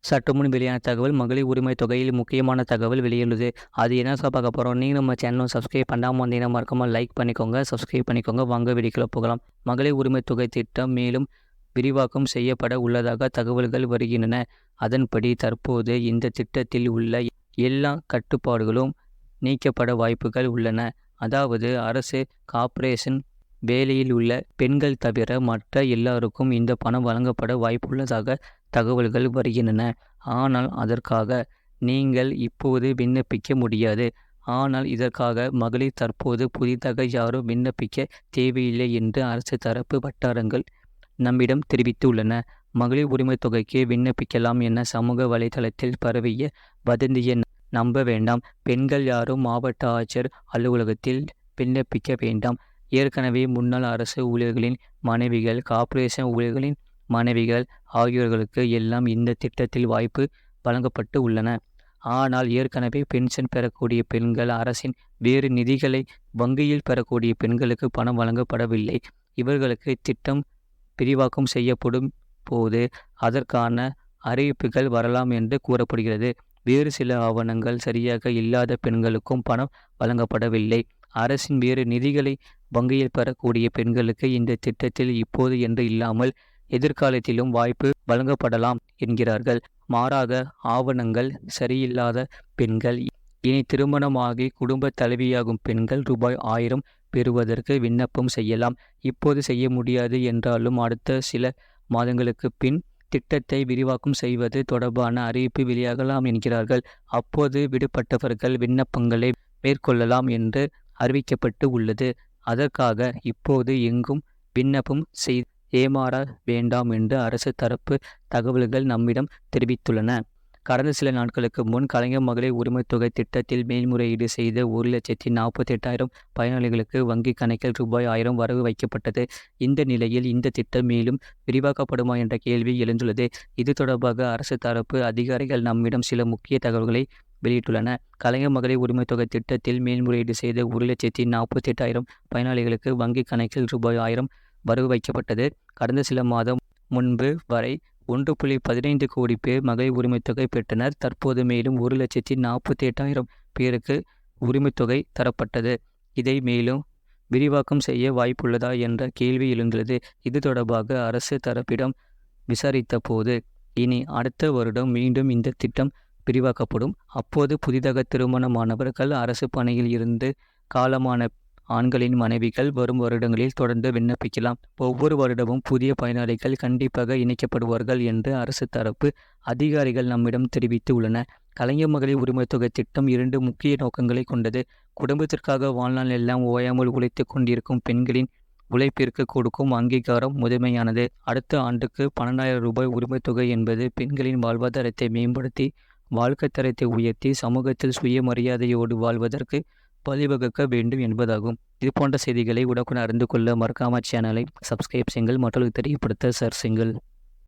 சற்று முன் வெளியான தகவல் மகளிர் உரிமை தொகையில் முக்கியமான தகவல் வெளியுள்ளது. அது என்ன பார்க்க போகிறோம். நீங்கள் நம்ம சேனலும் சப்ஸ்கிரைப் பண்ணாமல் வந்தீங்கன்னா மறக்காமல் லைக் பண்ணிக்கோங்க, சப்ஸ்கிரைப் பண்ணிக்கோங்க. வாங்க வீடியோக்குள்ள போகலாம். மகளிர் உரிமை தொகை திட்டம் மேலும் விரிவாக்கம் செய்யப்பட உள்ளதாக தகவல்கள் வருகின்றன. அதன்படி தற்போது இந்த திட்டத்தில் உள்ள எல்லா கட்டுப்பாடுகளும் நீக்கப்பட வாய்ப்புகள் உள்ளன. அதாவது அரசு, கார்ப்பரேஷன் வேலையில் உள்ள பெண்கள் தவிர மற்ற எல்லாருக்கும் இந்த பணம் வழங்கப்பட வாய்ப்புள்ளதாக தகவல்கள் வருகின்றன. ஆனால் அதற்காக நீங்கள் இப்போது விண்ணப்பிக்க முடியாது. ஆனால் இதற்காக மகளிர் தற்போது புதிதாக யாரும் விண்ணப்பிக்க தேவையில்லை என்று அரசு தரப்பு வட்டாரங்கள் நம்மிடம் தெரிவித்துள்ளன. மகளிர் உரிமை தொகைக்கு விண்ணப்பிக்கலாம் என சமூக வலைதளத்தில் பரவிய வதந்தியை நம்ப வேண்டாம். பெண்கள் யாரும் மாவட்ட ஆட்சியர் அலுவலகத்தில் விண்ணப்பிக்க வேண்டாம். ஏற்கனவே முன்னாள் அரசு ஊழியர்களின் மனைவிகள், கார்ப்பரேஷன் ஊழியர்களின் மனைவிகள் ஆகியோர்களுக்கு எல்லாம் இந்த திட்டத்தில் வாய்ப்பு வழங்கப்பட்டு உள்ளன. ஆனால் ஏற்கனவே பென்ஷன் பெறக்கூடிய பெண்கள், அரசின் வேறு நிதிகளை வங்கியில் பெறக்கூடிய பெண்களுக்கு பணம் வழங்கப்படவில்லை. இவர்களுக்கு திட்டம் விரிவாக்கம் செய்யப்படும் போது அதற்கான அறிவிப்புகள் வரலாம் என்று கூறப்படுகிறது. வேறு சில ஆவணங்கள் சரியாக இல்லாத பெண்களுக்கும் பணம் வழங்கப்படவில்லை. அரசின் வேறு நிதிகளை வங்கியில் பெறக்கூடிய பெண்களுக்கு இந்த திட்டத்தில் இப்போது என்று இல்லாமல் எதிர்காலத்திலும் வாய்ப்பு வழங்கப்படலாம் என்கிறார்கள். மாறாக ஆவணங்கள் சரியில்லாத பெண்கள், இனி திருமணமாகி குடும்ப தலைவியாகும் பெண்கள் ரூபாய் 1000 பெறுவதற்கு விண்ணப்பம் செய்யலாம். இப்போது செய்ய முடியாது என்றாலும் அடுத்த சில மாதங்களுக்கு பின் திட்டத்தை விரிவாக்கம் செய்வது தொடர்பான அறிவிப்பு வெளியாகலாம் என்கிறார்கள். அப்போது விடுபட்டவர்கள் விண்ணப்பங்களை மேற்கொள்ளலாம் என்று அறிவிக்கப்பட்டு உள்ளது. அதற்காக இப்போது எங்கும் விண்ணப்பம் ஏமாற வேண்டாம் என்று அரசு தரப்பு தகவல்கள் நம்மிடம் தெரிவித்துள்ளன. கடந்த சில நாட்களுக்கு முன் கலைஞர் மகளிர் உரிமை தொகை திட்டத்தில் மேல்முறையீடு செய்த 1,48,000 பயனாளிகளுக்கு வங்கி கணக்கில் ரூபாய் 1000 வரவு வைக்கப்பட்டது. இந்த நிலையில் இந்த திட்டம் மேலும் விரிவாக்கப்படுமா என்ற கேள்வி எழுந்துள்ளது. இது தொடர்பாக அரசு தரப்பு அதிகாரிகள் நம்மிடம் சில முக்கிய தகவல்களை வெளியிட்டுள்ளன. கலைஞர் மகளிர் உரிமை தொகை திட்டத்தில் மேல்முறையீடு செய்த 1,48,000 பயனாளிகளுக்கு வங்கி கணக்கில் ரூபாய் 1000 வரவு வைக்கப்பட்டது. கடந்த சில மாதம் முன்பு வரை 1.15 கோடி பேர் மகளிர் உரிமை தொகை பெற்றனர். தற்போது மேலும் 1,48,000 பேருக்கு உரிமை தொகை தரப்பட்டது. இதை மேலும் விரிவாக்கம் செய்ய வாய்ப்புள்ளதா என்ற கேள்வி எழுந்துள்ளது. இது தொடர்பாக அரசு தரப்பிடம் விசாரித்த போது இனி அடுத்த வருடம் மீண்டும் இந்த திட்டம் விரிவாக்கப்படும். அப்போது புதிதாக திருமணமானவர்கள், அரசு பணியில் இருந்து காலமான ஆண்களின் மனைவிகள் வரும் வருடங்களில் தொடர்ந்து விண்ணப்பிக்கலாம். ஒவ்வொரு வருடமும் புதிய பயனாளிகள் கண்டிப்பாக இணைக்கப்படுவார்கள் என்று அரசு தரப்பு அதிகாரிகள் நம்மிடம் தெரிவித்து உள்ளனர். கலைஞர் மகளிர் உரிமை தொகை திட்டம் 2 முக்கிய நோக்கங்களை கொண்டது. குடும்பத்திற்காக வாழ்நாள் எல்லாம் ஓயாமல் உழைத்து கொண்டிருக்கும் பெண்களின் உழைப்பிற்கு கொடுக்கும் அங்கீகாரம் முதன்மையானது. அடுத்த ஆண்டுக்கு 12,000 ரூபாய் உரிமை தொகை என்பது பெண்களின் வாழ்வாதாரத்தை மேம்படுத்தி, வாழ்க்கை தரத்தை உயர்த்தி, சமூகத்தில் சுயமரியாதையோடு வாழ்வதற்கு வழிவகுக்க வேண்டும் என்பதாகும். இது போன்ற செய்திகளை உடனுக்குடன் அறிந்து கொள்ள மறக்காம சேனலை சப்ஸ்கிரைப் செய்யுங்கள், மற்றவர்களுக்கு தெரியப்படுத்த ஷேர் செய்யுங்கள்.